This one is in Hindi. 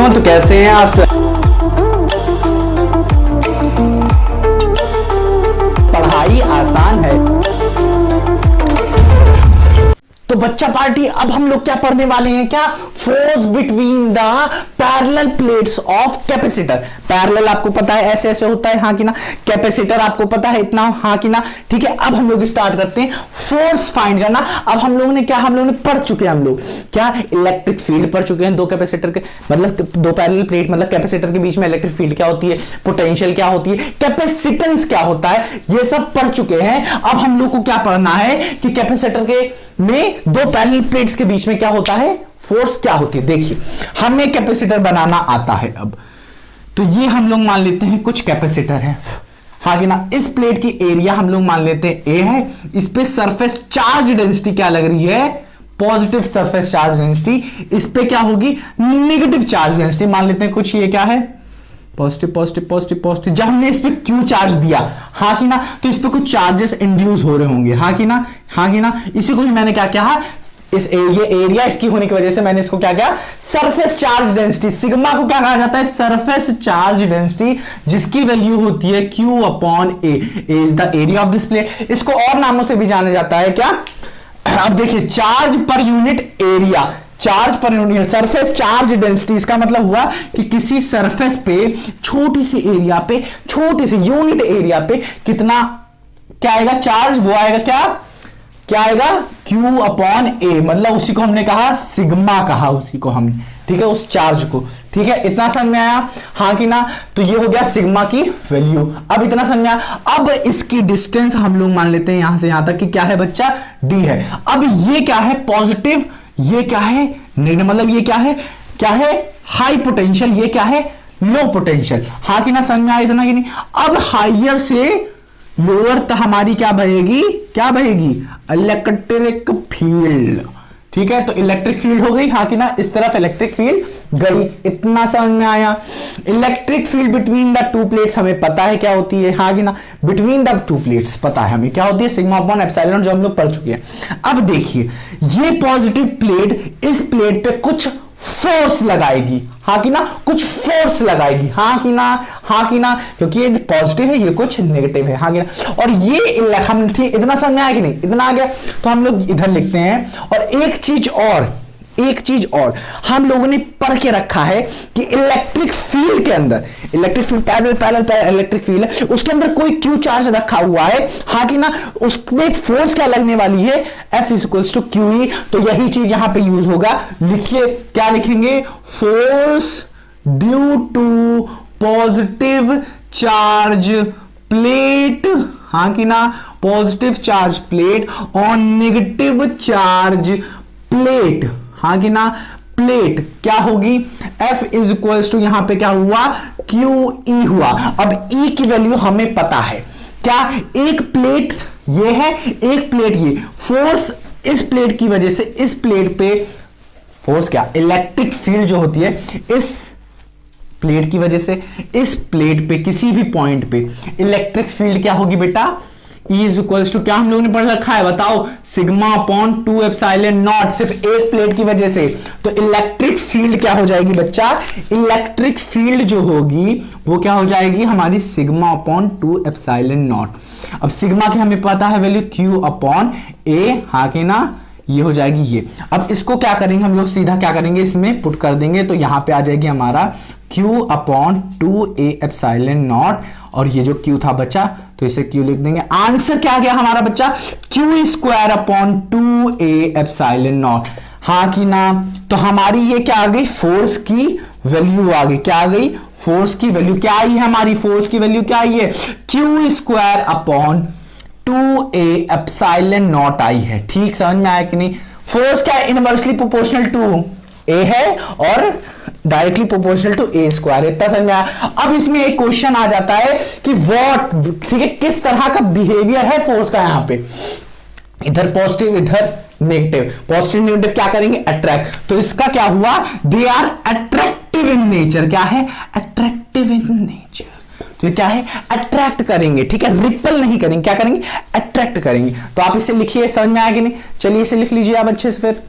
एवरीवन, तो कैसे हैं आप सब। पढ़ाई आसान है। तो बच्चा पार्टी, अब हम लोग क्या पढ़ने वाले हैं, क्या force between the parallel plates of capacitor. Parallel आपको पता है ऐसे ऐसे होता है, हाँ कि ना। कैपेसिटर आपको पता है इतना, हाँ कि ना। ठीक है, अब हम लोग स्टार्ट करते हैं फोर्स फाइंड करना। अब हम लोगों ने पढ़ चुके हैं, हम लोग क्या इलेक्ट्रिक फील्ड पढ़ चुके हैं। दो कैपेसिटर के मतलब दो पैरेलल प्लेट मतलब कैपेसिटर के बीच में इलेक्ट्रिक फील्ड क्या होती है, पोटेंशियल क्या होती है, कैपेसिटेंस क्या होता है, ये सब पढ़ चुके हैं। अब हम लोग को क्या पढ़ना है कि कैपेसिटर के में दो पैरेलल प्लेट्स के बीच में क्या होता है, फोर्स क्या होती है। देखिए, हमें कैपेसिटर बनाना आता है। अब तो ये हम लोग मान लेते हैं कुछ कैपेसिटर है, हाँ कि ना। इस प्लेट की एरिया हम लोग मान लेते हैं ए है। इस पे सरफेस चार्ज डेंसिटी क्या लग रही है, पॉजिटिव सरफेस चार्ज डेंसिटी। इस पे क्या होगी, नेगेटिव चार्ज डेंसिटी मान लेते हैं कुछ। ये क्या है, पॉजिटिव पॉजिटिव पॉजिटिव पॉजिटिव। जब हमने इस पे क्यू चार्ज दिया, हाँ कि ना, तो इस पे कुछ चार्जेस इंड्यूस हो रहे होंगे, हाँ कि ना, हाँ कि ना। इसी को भी मैंने क्या कहा, ये एरिया इसकी होने की वजह से मैंने इसको क्या किया, सरफेस चार्ज डेंसिटी। सिग्मा को क्या कहा जाता है, सरफेस चार्ज डेंसिटी, जिसकी वैल्यू होती है Q upon A is the area of this plate. इसको और नामों से भी जाना जाता है क्या। अब देखिए, charge per unit area, charge per unit surface charge density, इसका मतलब हुआ कि किसी सरफेस पे छोटी सी एरिया पे, छोटी सी यूनिट एरिया पे कितना क्या आएगा चार्ज, वो आएगा क्या आएगा Q अपॉन ए। मतलब उसी को हमने कहा सिग्मा, कहा उसी को हमने, ठीक है, उस चार्ज को। ठीक है, इतना समझ में आया, हाँ कि ना। तो ये हो गया सिग्मा की वैल्यू। अब इतना समझ में आया। अब इसकी डिस्टेंस हम लोग मान लेते हैं यहां से यहां तक कि क्या है बच्चा, d है। अब ये क्या है, पॉजिटिव, ये क्या है नेगेटिव। मतलब ये क्या है हाई पोटेंशियल, ये क्या है लो पोटेंशियल, हाँ कि ना। समझ में आया इतना कि नहीं। अब हाइयर से लोअर तक हमारी क्या बहेगी, इलेक्ट्रिक फील्ड। ठीक है, तो इलेक्ट्रिक फील्ड हो गई, हाँ कि ना। इस तरफ इलेक्ट्रिक फील्ड गई, इतना समझ में आया। Electric field between the two plates हमें पता है क्या होती है, हाँ कि ना। बिटवीन द टू प्लेट्स पता है हमें क्या होती है, सिग्मा अपॉन एप्सिलॉन, जो हम लोग पढ़ चुके हैं। अब देखिए, ये पॉजिटिव प्लेट इस प्लेट पे कुछ फोर्स लगाएगी, हाँ कि ना, कुछ फोर्स लगाएगी, हाँ कि ना, हाँ कि ना, क्योंकि ये पॉजिटिव है, ये कुछ नेगेटिव है, हाँ कि ना। और ये हम ठीक इतना समझ में आया कि नहीं, इतना आ गया। तो हम लोग इधर लिखते हैं। और एक चीज और हम लोगों ने पढ़ के रखा है कि इलेक्ट्रिक फील्ड के अंदर, electric field parallel electric field है, उसके अंदर कोई क्यू चार्ज रखा हुआ है, हाँ कि ना। उसमें फोर्स क्या लगने वाली है, F इक्वल्स टू QE। तो यही चीज यहां पे यूज होगा। लिखिए, क्या लिखेंगे, force due to positive charge plate, हाँ कि ना, positive charge plate on negative charge plate, हाँ कि ना। प्लेट क्या होगी, F इज इक्वल्स टू यहां पे क्या हुआ, QE हुआ। अब E की वैल्यू हमें पता है क्या, एक प्लेट ये है, एक प्लेट ये। फोर्स इस प्लेट की वजह से इस प्लेट पे फोर्स क्या, इलेक्ट्रिक फील्ड जो होती है इस प्लेट की वजह से इस प्लेट पे किसी भी पॉइंट पे इलेक्ट्रिक फील्ड क्या होगी बेटा, E इज इक्वल्स टू क्या हम लोगों ने पढ़ रखा है, बताओ, सिग्मा अपॉन 2 एप्सिलॉन नॉट, सिर्फ एक प्लेट की वजह से। तो इलेक्ट्रिक फील्ड क्या हो जाएगी बच्चा, इलेक्ट्रिक फील्ड जो होगी वो क्या हो जाएगी हमारी, सिग्मा अपॉन 2 एप्सिलॉन नॉट। अब सिग्मा की हमें पता है वैल्यू Q अपॉन ए, हाँ कि ना, ये हो जाएगी ये। अब इसको क्या करेंगे हम लोग, सीधा क्या करेंगे, इसमें पुट कर देंगे। तो यहां पे आ जाएगी हमारा Q upon 2a epsilon not. और ये जो Q था बच्चा, तो इसे Q लिख देंगे। आंसर क्या आ गया हमारा बच्चा, Q square upon 2a epsilon not, हाँ कि ना। तो हमारी ये क्या आ गई, फोर्स की वैल्यू आ गई। क्या आ गई, फोर्स की वैल्यू क्या आई है, हमारी फोर्स की वैल्यू क्या आई है, Q square upon 2a epsilon naught आई है। ठीक समझ में आया कि नहीं। फोर्स क्या है, इनवर्सली प्रोपोर्शनल टू a है और directly proportional to a square, इतना समझ में आया। अब इसमें एक क्वेश्चन आ जाता है कि व्हाट, ठीक है, किस तरह का बिहेवियर है फोर्स का, यहां पे इधर पॉजिटिव इधर नेगेटिव, पॉजिटिव नेगेटिव क्या करेंगे, अट्रैक्ट। तो इसका क्या हुआ, they are attractive in nature. क्या है, अट्रैक्टिव इन नेचर। तो ये क्या है, अट्रैक्ट करेंगे, ठीक है, रिपल नहीं करेंगे, क्या करेंगे, अट्रैक्ट करेंगे। तो आप इसे लिखिए, समझ में आया कि नहीं। चलिए इसे लिख लीजिए आप अच्छे से फिर।